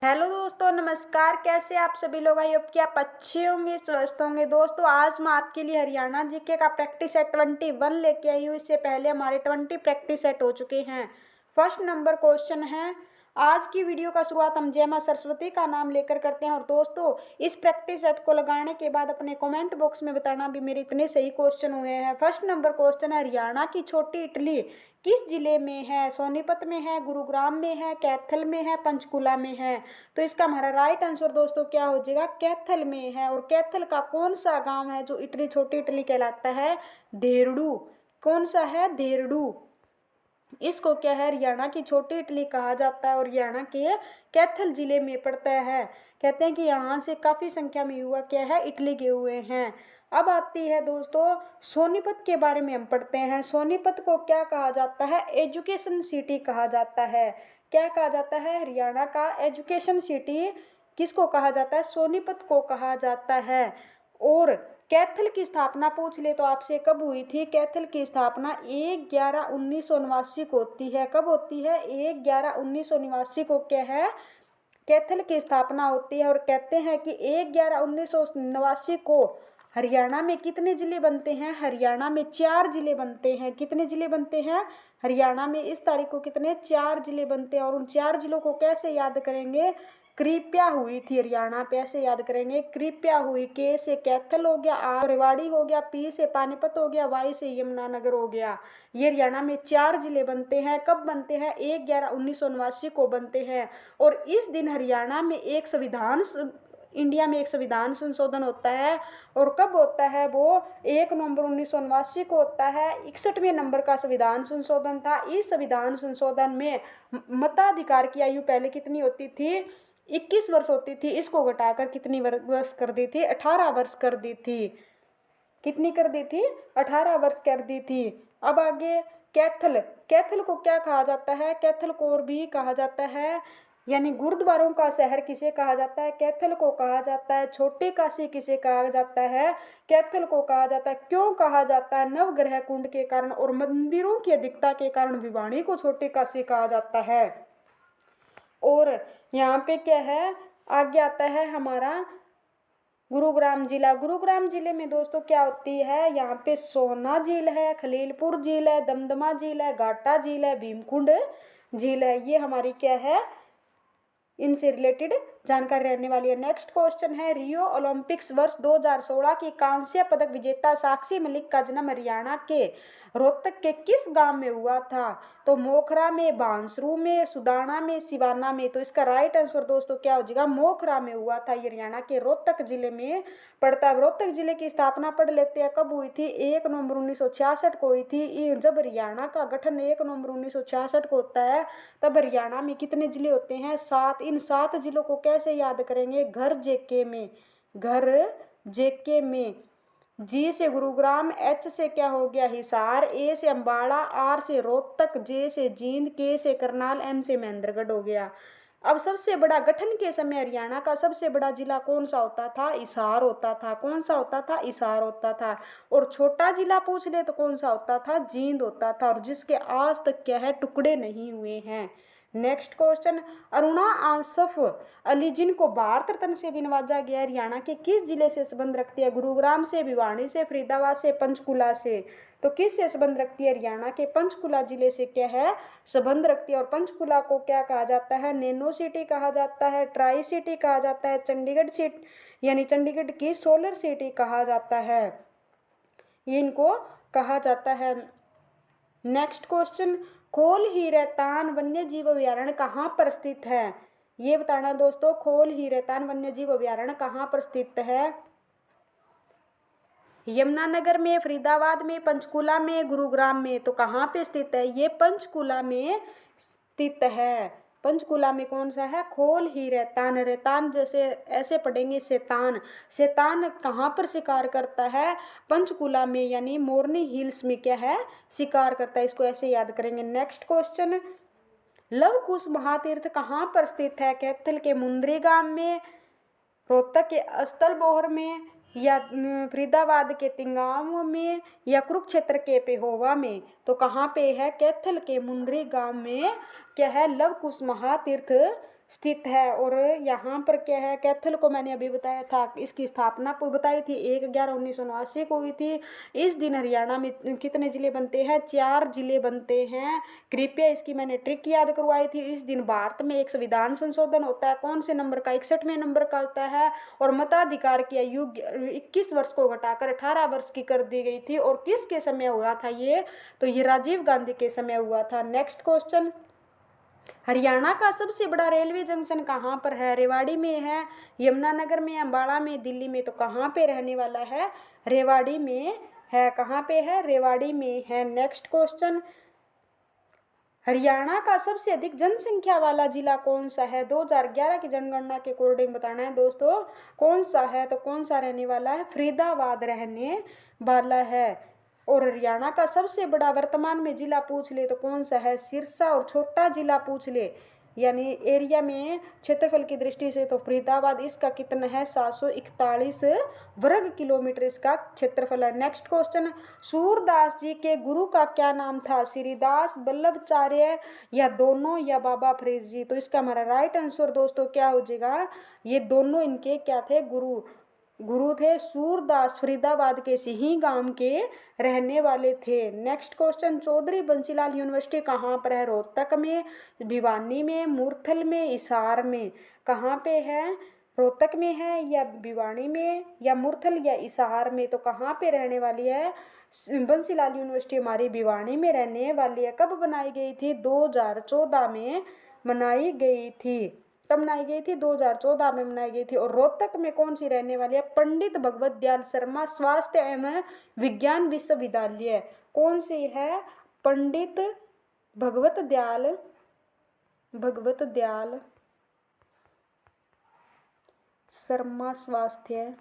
Hello दोस्तों, नमस्कार। कैसे आप सभी लोग? आई होप कि आप अच्छे होंगे, स्वस्थ होंगे। दोस्तों, आज मैं आपके लिए हरियाणा जीके का प्रैक्टिस सेट 21 लेके आई हूँ। इससे पहले हमारे 20 प्रैक्टिस सेट हो चुके हैं। फर्स्ट नंबर क्वेश्चन है। आज की वीडियो का शुरुआत हम जय मां सरस्वती का नाम लेकर करते हैं। और दोस्तों, इस प्रैक्टिस सेट को लगाने के बाद अपने कमेंट बॉक्स में बताना भी मेरे इतने सही क्वेश्चन हुए हैं। फर्स्ट नंबर क्वेश्चन है, हरियाणा की छोटी इटली किस जिले में है? सोनीपत में है, गुरुग्राम में है, कैथल में है, पंचकुला में है? तो इसका हमारा राइट आंसर दोस्तों क्या हो जाएगा? कैथल में है। और कैथल का कौन सा गांव है जो इटली, छोटी इटली कहलाता है? धेरडू। कौन सा है? धेरडू। इसको क्या है? हरियाणा की छोटी इटली कहा जाता है और हरियाणा के कैथल जिले में पड़ता है। कहते हैं कि यहाँ से काफी संख्या में युवा क्या है? इटली गए हुए हैं। अब आती है दोस्तों, सोनीपत के बारे में हम पढ़ते हैं। सोनीपत को क्या कहा जाता है? एजुकेशन सिटी कहा जाता है। क्या कहा जाता है? हरियाणा का एजुकेशन सिटी किसको कहा जाता है? सोनीपत को कहा जाता है। और कैथल की स्थापना पूछ ले तो आपसे कब हुई थी? कैथल की स्थापना 1/11/1989 को होती है। कब होती है? 1/11/1989 को क्या है? कैथल की स्थापना होती है। और कहते हैं कि 1/11/1989 को हरियाणा में कितने जिले बनते हैं? हरियाणा में 4 जिले बनते हैं। कितने जिले बनते हैं? हरियाणा में इस तारीख को कितने? 4 जिले बनते हैं। और उन 4 जिलों को कैसे याद करेंगे? कृपया हुई थी हरियाणा पे, ऐसे याद करेंगे। कृपया हुई। के से कैथल हो गया, आर रेवाड़ी हो गया, पी से पानीपत हो गया, वाई से यमुनानगर हो गया। ये हरियाणा में 4 जिले बनते हैं। कब बनते हैं? 1/11/1989 को बनते हैं। और इस दिन हरियाणा में इंडिया में एक संविधान संशोधन होता है। और कब होता है वो? 1 नवंबर 1989 को होता है। 61वें नंबर का संविधान संशोधन था। इस संविधान संशोधन में मताधिकार की आयु पहले कितनी होती थी? 21 वर्ष होती थी। इसको घटाकर कितनी वर्ष कर दी थी? 18 वर्ष कर दी थी। कितनी कर दी थी? 18 वर्ष कर दी थी। अब आगे कैथल। कैथल को क्या कहा जाता है? कैथल को और भी कहा जाता है, यानी गुरुद्वारों का शहर किसे कहा जाता है? कैथल को कहा जाता है। छोटी काशी किसे कहा जाता है? कैथल को कहा जाता है। क्यों कहा जाता है? नवग्रह कुंड के कारण और मंदिरों की अधिकता के कारण भिवानी को छोटी काशी कहा जाता है। और यहाँ पे क्या है? आगे आता है हमारा गुरुग्राम जिला। गुरुग्राम जिले में दोस्तों क्या होती है? यहाँ पे सोना झील है, खलीलपुर झील है, दमदमा झील है, घाटा झील है, भीमकुंड झील है। ये हमारी क्या है? इनसे रिलेटेड जानकारी रहने वाली है। नेक्स्ट क्वेश्चन है, रियो ओलंपिक्स वर्ष 2016 की कांस्य पदक विजेता साक्षी मलिक का जन्म हरियाणा के रोहतक के किस गांव में हुआ था? तो मोखरा में, बांसरू में, सुदाना में, सिवाना में? तो इसका राइट आंसर दोस्तों क्या हो जाएगा? मोखरा में हुआ था। ये हरियाणा के रोहतक जिले में पड़ता है। रोहतक जिले की स्थापना पढ़ लेते हैं। कब हुई थी? 1 नवंबर 1966 को हुई थी। जब हरियाणा का गठन 1 नवंबर 1966 को होता है, तब हरियाणा में कितने जिले होते हैं? 7। इन 7 जिलों को कैसे याद करेंगे? घर जेके में। घर जेके में। जी से गुरुग्राम, एच से क्या हो गया? हिसार, ए से अम्बाड़ा, आर से रोहतक, जे से जींद, के से करनाल, एम से महेंद्रगढ़ हो गया। अब सबसे बड़ा गठन के समय हरियाणा का सबसे बड़ा जिला कौन सा होता था? हिसार होता था। कौन सा होता था? हिसार होता था। और छोटा जिला पूछ ले तो कौन सा होता था? जींद होता था। और जिसके आज तक क्या है? टुकड़े नहीं हुए हैं। नेक्स्ट क्वेश्चन, अरुणा आसफ अली जिनको भारत रत्न से भी नवाजा गया, हरियाणा के किस जिले से संबंध रखती है? गुरुग्राम से, भिवानी से, फरीदाबाद से, पंचकुला से? तो किस से संबंध रखती है? हरियाणा के पंचकुला जिले से क्या है? संबंध रखती है। और पंचकुला को क्या कहा जाता है? नैनो सिटी कहा जाता है, ट्राई सिटी कहा जाता है, चंडीगढ़ सिटी यानी चंडीगढ़ की सोलर सिटी कहा जाता है। ये इनको कहा जाता है। नेक्स्ट क्वेश्चन, खोल ही रहतान वन्य जीव अभयारण्य कहाँ पर स्थित है? ये बताना दोस्तों, खोल ही रहतान वन्य जीव अभयारण्य कहाँ पर स्थित है? यमुनानगर में, फरीदाबाद में, पंचकुला में, गुरुग्राम में? तो कहाँ पे स्थित है? ये पंचकुला में स्थित है। पंचकुला में कौन सा है? खोल ही रहतान। रहतान जैसे ऐसे पढ़ेंगे शैतान। शैतान कहाँ पर शिकार करता है? पंचकुला में, यानी मोरनी हिल्स में क्या है? शिकार करता है। इसको ऐसे याद करेंगे। नेक्स्ट क्वेश्चन, लव कुश महातीर्थ कहाँ पर स्थित है? कैथल के मुंद्री गांव में, रोहतक के अस्थल बोहर में, या फरीदाबाद के तिंगांव में, या कुरुक्षेत्र के पेहोवा में? तो कहाँ पे है? कैथल के मुंद्री गांव में क्या है? लव कुश महातीर्थ स्थित है। और यहाँ पर क्या है, कैथल को मैंने अभी बताया था, इसकी स्थापना बताई थी 1/11/1979 को हुई थी। इस दिन हरियाणा में कितने जिले बनते हैं, 4 जिले बनते हैं। कृपया इसकी मैंने ट्रिक याद करवाई थी। इस दिन भारत में एक संविधान संशोधन होता है, कौन से नंबर का, 61वें नंबर का होता है। और मताधिकार की आयु 21 वर्ष को घटाकर 18 वर्ष की कर दी गई थी। और किसके समय हुआ था ये, तो ये राजीव गांधी के समय हुआ था। नेक्स्ट क्वेश्चन, हरियाणा का सबसे बड़ा रेलवे जंक्शन कहाँ पर है, रेवाड़ी में है, यमुनानगर में, अम्बाला में, दिल्ली में, तो कहाँ पे रहने वाला है, रेवाड़ी में है। कहाँ पे है, रेवाड़ी में है। नेक्स्ट क्वेश्चन, हरियाणा का सबसे अधिक जनसंख्या वाला जिला कौन सा है, 2011 की जनगणना के अकॉर्डिंग बताना है दोस्तों, कौन सा है, तो कौन सा रहने वाला है, फरीदाबाद रहने वाला है। और हरियाणा का सबसे बड़ा वर्तमान में जिला पूछ ले तो कौन सा है, सिरसा। और छोटा जिला पूछ ले यानी एरिया में क्षेत्रफल की दृष्टि से तो फरीदाबाद, इसका कितना है, 741 वर्ग किलोमीटर इसका क्षेत्रफल है। नेक्स्ट क्वेश्चन, सूरदास जी के गुरु का क्या नाम था, श्रीदास वल्लभाचार्य या दोनों या बाबा फरीद जी, तो इसका हमारा राइट आंसर दोस्तों क्या हो जाएगा, ये दोनों इनके क्या थे, गुरु थे। सूरदास फरीदाबाद के सिही गांव के रहने वाले थे। Next question, Chaudhary Bansilal University कहाँ पर है, रोहतक में, भिवानी में, मुरथल में, हिसार में, कहाँ पे है, रोहतक में है या भिवानी में या मुरथल या हिसार में, तो कहाँ पे रहने वाली है, बंसीलाल यूनिवर्सिटी हमारी भिवानी में रहने वाली है। कब बनाई गई थी, 2014 में बनाई गई थी। कब बनाई गई थी, 2014 में बनाई गई थी। और रोहतक में कौन सी रहने वाली है, पंडित भगवत दयाल शर्मा स्वास्थ्य एवं विज्ञान विश्वविद्यालय, कौन सी है, पंडित भगवत दयाल शर्मा स्वास्थ्य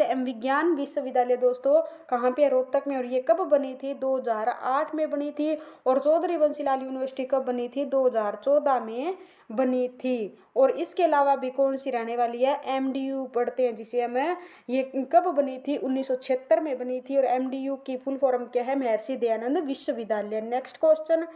एवं विज्ञान विश्वविद्यालय दोस्तों कहाँ पे, रोहतक में। और ये कब बनी थी, 2008 में बनी थी। और चौधरी बंसीलाल यूनिवर्सिटी कब बनी थी, 2014 में बनी थी। और इसके अलावा भी कौन सी रहने वाली है, एमडीयू पढ़ते हैं जिसे हम, ये कब बनी थी, 1976 में बनी थी। और एमडीयू की फुल फॉर्म क्या है, महर्षि दयानंद विश्वविद्यालय। नेक्स्ट क्वेश्चन,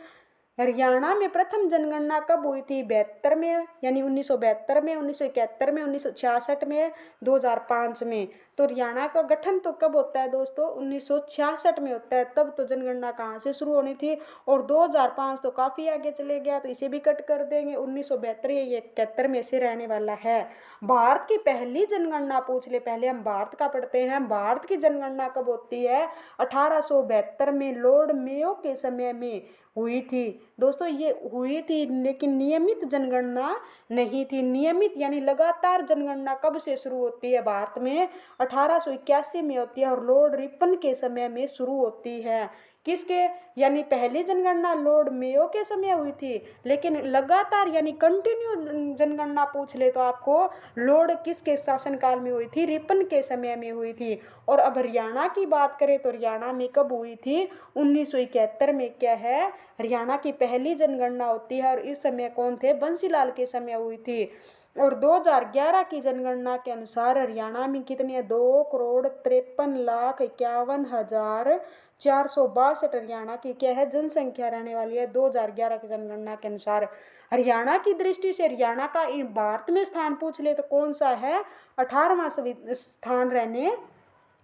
हरियाणा में प्रथम जनगणना कब हुई थी, 72 में यानी 1972 में, 1971 में, 1966 में, 2005 में। तो हरियाणा का गठन तो कब होता है दोस्तों, 1966 में होता है। तब तो जनगणना कहाँ से शुरू होनी थी। और 2005 तो काफ़ी आगे चले गया, तो इसे भी कट कर देंगे। 1972 या 71 में से रहने वाला है। भारत की पहली जनगणना पूछ ले, पहले हम भारत का पढ़ते हैं। भारत की जनगणना कब होती है, 1872 में लॉर्ड मेयो के समय में हुई थी दोस्तों, ये हुई थी। लेकिन नियमित जनगणना नहीं थी। नियमित यानी लगातार जनगणना कब से शुरू होती है भारत में, 1881 में होती है। और लॉर्ड रिपन के समय में शुरू होती है। किसके, यानी पहली जनगणना लॉर्ड मेयो के समय हुई थी, लेकिन लगातार यानी कंटिन्यू जनगणना पूछ ले तो आपको लॉर्ड किसके शासनकाल में हुई थी, रिपन के समय में हुई थी। और अब हरियाणा की बात करें तो हरियाणा में कब हुई थी, 1971 में क्या है, हरियाणा की पहली जनगणना होती है। और इस समय कौन थे, बंसीलाल के समय हुई थी। और 2011 की जनगणना के अनुसार हरियाणा में कितनी है, 2,53,51,462 हरियाणा की क्या है, जनसंख्या रहने वाली है 2011 की जनगणना के अनुसार। हरियाणा की दृष्टि से हरियाणा का भारत में स्थान पूछ ले तो कौन सा है, 18वां स्थान रहने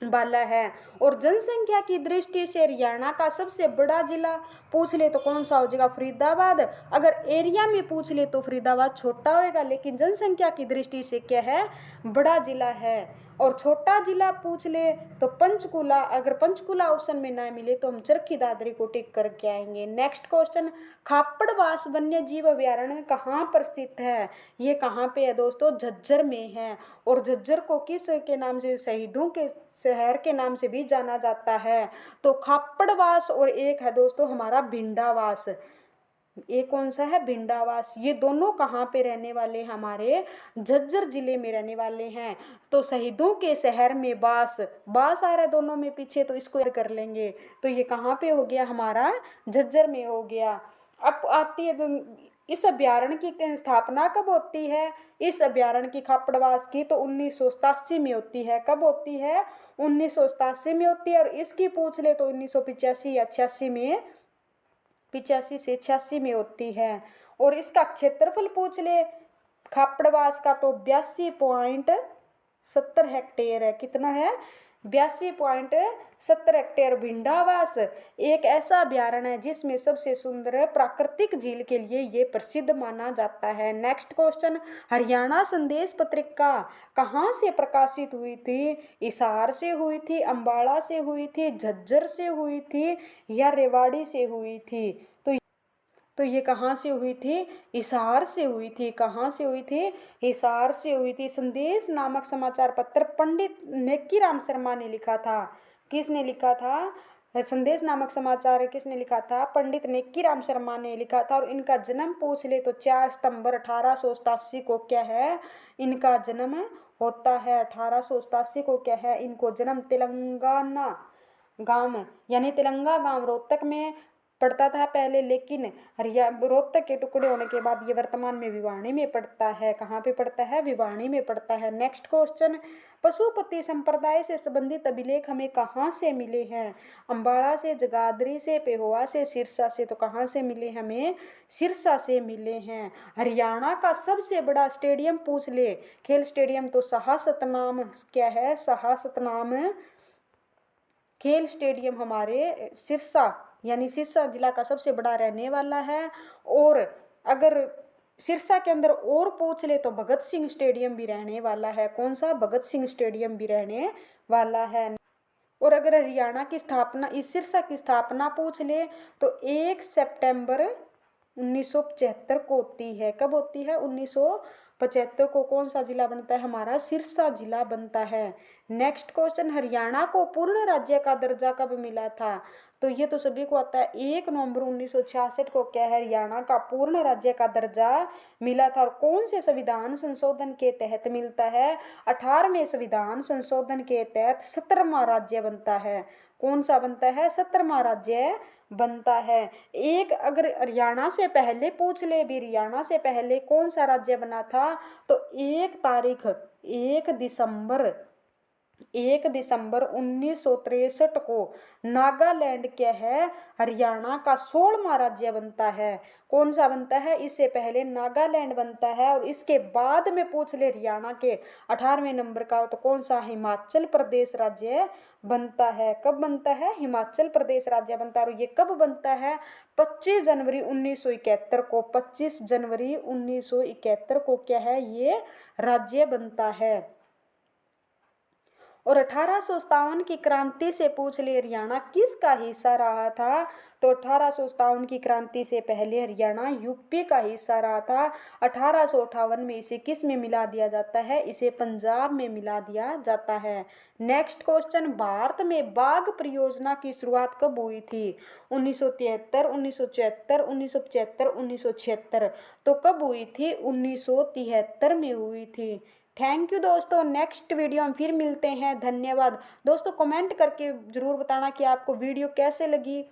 वाला है। और जनसंख्या की दृष्टि से हरियाणा का सबसे बड़ा जिला पूछ ले तो कौन सा हो जाएगा, फरीदाबाद। अगर एरिया में पूछ ले तो फरीदाबाद छोटा होएगा, लेकिन जनसंख्या की दृष्टि से क्या है, बड़ा जिला है। और छोटा जिला पूछ ले तो पंचकुला, अगर पंचकुला ऑप्शन में ना मिले तो हम चरखी दादरी को टिक करके आएंगे। नेक्स्ट क्वेश्चन, खापड़वास वन्य जीव अभ्यारण्य कहाँ पर स्थित है, ये कहाँ पे है दोस्तों, झज्जर में है। और झज्जर को किस के नाम से, शहीदों के शहर के नाम से भी जाना जाता है। तो खापड़वास और एक है दोस्तों हमारा भिंडावास, ये कौन सा है, भिंडावास। ये दोनों कहाँ पे रहने वाले, हमारे झज्जर जिले में रहने वाले हैं। तो शहीदों के शहर में बास आ रहा है दोनों में पीछे, तो इसको याद कर लेंगे। तो ये कहाँ पे हो गया, हमारा झज्जर में हो गया। अब आती है इस अभ्यारण्य की स्थापना कब होती है, इस अभ्यारण्य की खापड़वास की तो 1987 में होती है। कब होती है, 1987 में होती है। और इसकी पूछ ले तो 1985 या 86 में, 85 से 86 में होती है। और इसका क्षेत्रफल पूछ ले खापड़वास का तो 82.70 हेक्टेयर है। कितना है? 82.70 हेक्टेयर। भिंडावास एक ऐसा अभ्यारण्य है जिसमें सबसे सुंदर प्राकृतिक झील के लिए ये प्रसिद्ध माना जाता है। नेक्स्ट क्वेश्चन, हरियाणा संदेश पत्रिका कहाँ से प्रकाशित हुई थी? हिसार से हुई थी, अंबाला से हुई थी, झज्जर से हुई थी या रेवाड़ी से हुई थी? तो ये कहाँ से हुई थी? हिसार से हुई थी। कहाँ से हुई थी? हिसार से हुई थी। संदेश नामक समाचार पत्र पंडित नेक्कीराम शर्मा ने लिखा था। किसने लिखा था? संदेश नामक समाचार किसने लिखा था? पंडित नेक्कीराम शर्मा ने लिखा था। और इनका जन्म पूछ ले तो 4 सितंबर 1887 को क्या है? इनका जन्म होता है 1887 को। क्या है? इनको जन्म तेलंगाना गांव यानी तेलंगा गांव रोहतक में पड़ता था पहले, लेकिन रोहतक के टुकड़े होने के बाद ये वर्तमान में भिवानी में पड़ता है। कहाँ पे पड़ता है? भिवानी में पड़ता है। नेक्स्ट क्वेश्चन, पशुपति संप्रदाय से संबंधित अभिलेख हमें कहाँ से मिले हैं? अंबाला से, जगाधरी से, पेहोवा से, सिरसा से। तो कहाँ से मिले? हमें सिरसा से मिले हैं। हरियाणा का सबसे बड़ा स्टेडियम पूछ ले, खेल स्टेडियम तो सतनाम। क्या है? सतनाम खेल स्टेडियम हमारे सिरसा यानी सिरसा जिला का सबसे बड़ा रहने वाला है। और अगर सिरसा के अंदर और पूछ ले तो भगत सिंह स्टेडियम भी रहने वाला है। कौन सा? भगत सिंह स्टेडियम भी रहने वाला है। और अगर हरियाणा की स्थापना, इस सिरसा की स्थापना पूछ ले तो 1 सितंबर 1975 को होती है। कब होती है? 1975 को। कौन सा जिला बनता है? हमारा सिरसा जिला बनता है। नेक्स्ट क्वेश्चन, हरियाणा को पूर्ण राज्य का दर्जा कब मिला था? तो ये तो सभी को आता है, 1 नवंबर 1966 को क्या है? हरियाणा का पूर्ण राज्य का दर्जा मिला था। और कौन से संविधान संशोधन के तहत मिलता है? 18वें संविधान संशोधन के तहत 17वां राज्य बनता है। कौन सा बनता है? 17वां राज्य बनता है। एक अगर हरियाणा से पहले पूछ ले भी, हरियाणा से पहले कौन सा राज्य बना था? तो 1 दिसंबर 1963 को नागालैंड क्या है? हरियाणा का 16वां राज्य बनता है। कौन सा बनता है? इससे पहले नागालैंड बनता है। और इसके बाद में पूछ ले हरियाणा के 18वें नंबर का तो कौन सा? हिमाचल प्रदेश राज्य बनता है। कब बनता है? हिमाचल प्रदेश राज्य बनता है। और ये कब बनता है? 25 जनवरी 1971 को। 25 जनवरी 1971 को क्या है? ये राज्य बनता है। और 1857 की क्रांति से पूछ ले हरियाणा किसका हिस्सा रहा था? तो 1857 की क्रांति से पहले हरियाणा यूपी का हिस्सा रहा था। 1858 में इसे किस में मिला दिया जाता है? इसे पंजाब में मिला दिया जाता है। नेक्स्ट क्वेश्चन, भारत में बाघ परियोजना की शुरुआत कब हुई थी? 1973, 1974, 1975, 1976। तो कब हुई थी? 1973 में हुई थी। थैंक यू दोस्तों। नेक्स्ट वीडियो हम फिर मिलते हैं। धन्यवाद दोस्तों। कमेंट करके ज़रूर बताना कि आपको वीडियो कैसे लगी।